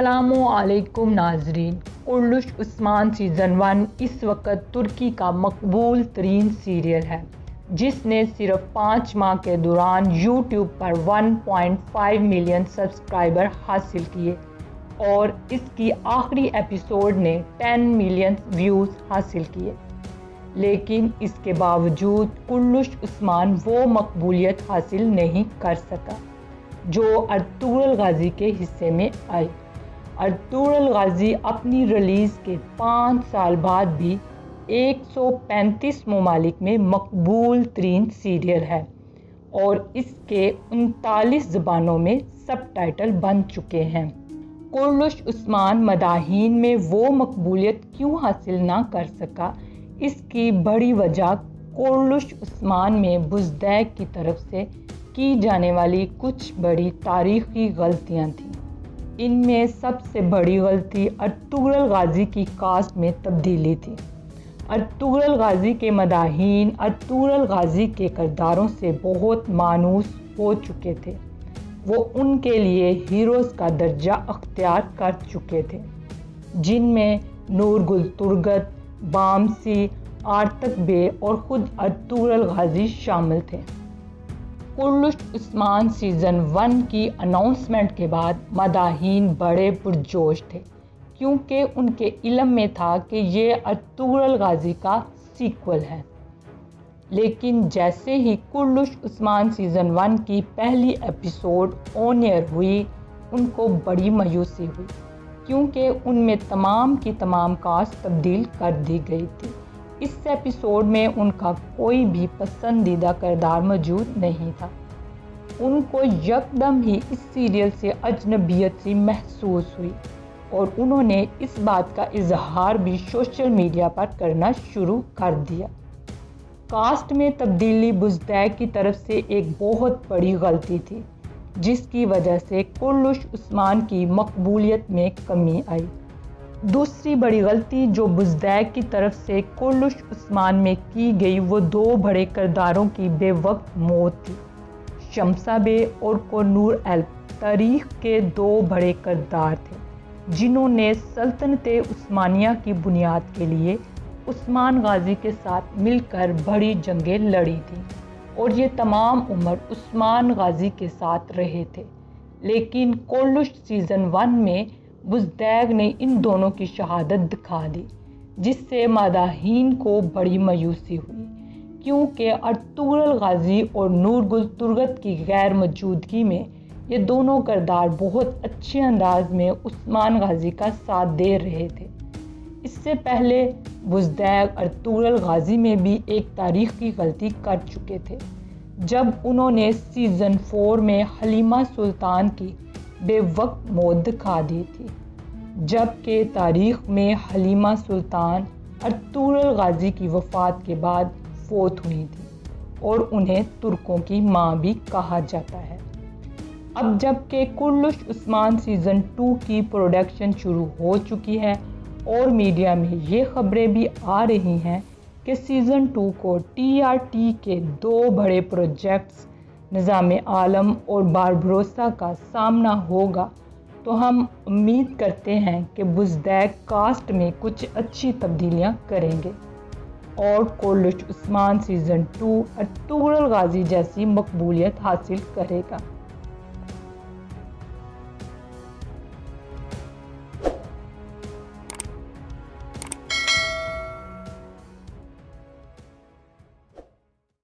अस्सलामुअलैकुम नाजरीन। कुर्लुश उस्मान सीज़न 1 इस वक्त तुर्की का मकबूल तरीन सीरियल है, जिसने सिर्फ 5 माह के दौरान यूट्यूब पर 1.5 मिलियन सब्सक्राइबर हासिल किए और इसकी आखिरी एपिसोड ने 10 मिलियन व्यूज़ हासिल किए। लेकिन इसके बावजूद कुर्लुश उस्मान वो मकबूलियत हासिल नहीं कर सका जो अर्तुगरुल गाजी के हिस्से में आई। अर्तुगरुल गाजी अपनी रिलीज़ के 5 साल बाद भी 135 ममालिक में मकबूल तरीन सीरियल है और इसके 39 ज़बानों में सबटाइटल बन चुके हैं। कुर्लुश उस्मान मदाहीन में वो मकबूलियत क्यों हासिल ना कर सका, इसकी बड़ी वजह कुर्लुश उस्मान में बुज़दैक की तरफ से की जाने वाली कुछ बड़ी तारीख़ी गलतियां थीं। इनमें सबसे बड़ी गलती अर्तुगरुल गाजी की कास्ट में तब्दीली थी। अर्तुगरुल गाजी के मदाहीन अर्तुगरुल गाजी के किरदारों से बहुत मानूस हो चुके थे। वो उनके लिए हीरोज़ का दर्जा अख्तियार कर चुके थे, जिनमें नूरगुल तुर्गत, बामसी, आर्तक बे और ख़ुद अर्तुगरुल गाजी शामिल थे। कुर्लुश उस्मान सीज़न 1 की अनाउंसमेंट के बाद मदाहीन बड़े पुरजोश थे, क्योंकि उनके इल्म में था कि ये अर्तुगरुल गाजी का सीक्वल है। लेकिन जैसे ही कुर्लुश उस्मान सीज़न 1 की पहली एपिसोड ऑन एयर हुई, उनको बड़ी मायूसी हुई, क्योंकि उनमें तमाम की तमाम कास्ट तब्दील कर दी गई थी। इस एपिसोड में उनका कोई भी पसंदीदा किरदार मौजूद नहीं था। उनको यकदम ही इस सीरियल से अजनबियत सी महसूस हुई और उन्होंने इस बात का इजहार भी सोशल मीडिया पर करना शुरू कर दिया। कास्ट में तब्दीली बुज़दैक की तरफ से एक बहुत बड़ी गलती थी, जिसकी वजह से कुर्लुश उस्मान की मकबूलियत में कमी आई। दूसरी बड़ी गलती जो बुज़दैक की तरफ से कुर्लुश उस्मान में की गई, वो 2 बड़े किरदारों की बेवक्त मौत थी। शम्सा बे और कुर्नूर एल्प तारीख़ के 2 बड़े किरदार थे, जिन्होंने सल्तनत उस्मानिया की बुनियाद के लिए उस्मान गाजी के साथ मिलकर बड़ी जंगें लड़ी थीं और ये तमाम उम्र उस्मान गाजी के साथ रहे थे। लेकिन कुर्लुश सीज़न 1 में बुज़दैक ने इन दोनों की शहादत दिखा दी, जिससे मदाहीन को बड़ी मायूसी हुई, क्योंकि अर्तुगरुल गाजी और नूरगुल तुर्गत की गैर मौजूदगी में ये दोनों किरदार बहुत अच्छे अंदाज में उस्मान गाजी का साथ दे रहे थे। इससे पहले बुज़दैक अर्तुगरुल गाजी में भी एक तारीख़ी गलती कर चुके थे, जब उन्होंने सीज़न 4 में हलीमा सुल्तान की बेवक्त मौत दिखा दी थी, जबकि तारीख़ में हलीमा सुल्तान अर्तुगरुल गाजी की वफ़ात के बाद फोत हुई थी और उन्हें तुर्कों की माँ भी कहा जाता है। अब जबकि कुर्लुश उस्मान सीज़न 2 की प्रोडक्शन शुरू हो चुकी है और मीडिया में ये खबरें भी आ रही हैं कि सीज़न 2 को TRT के 2 बड़े प्रोजेक्ट्स निज़ाम आलम और बारबरोसा का सामना होगा, तो हम उम्मीद करते हैं कि बुज़दैक कास्ट में कुछ अच्छी तब्दीलियां करेंगे और कुर्लुश उस्मान सीज़न 2 अर्तुगरुल गाजी जैसी मकबूलियत हासिल करेगा।